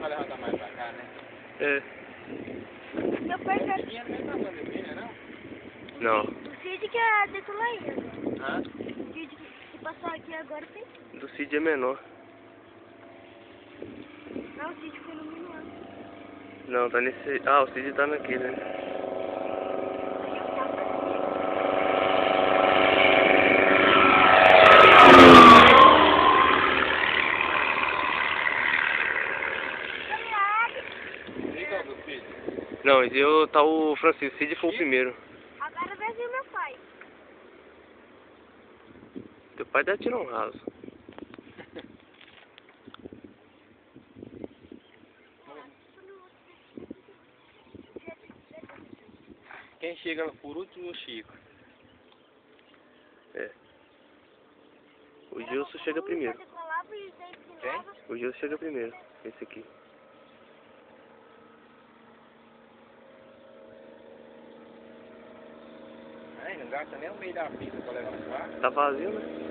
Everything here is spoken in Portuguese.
vai levantar mais pra cá, né? É. Meu pai já... Tinha no meio da pandemia, não? Não. O Cid que é desse lá ainda. Hã? O Cid que passou aqui agora tem. Do Cid é menor. Não, o Cid foi no menor. Não, tá nesse... Ah, o Cid tá naquele, né? Esse é o do Cid. Não, esse eu tá o Francisco. Cid foi o primeiro. Agora vai vir meu pai. Teu pai deve tirar um raso. Quem chega por último é o Chico. É. O Gilson chega primeiro. Quem? O Gilson chega primeiro. Esse aqui. Ai, não gasta nem o meio da pista pra levar o carro. Tá vazio, né?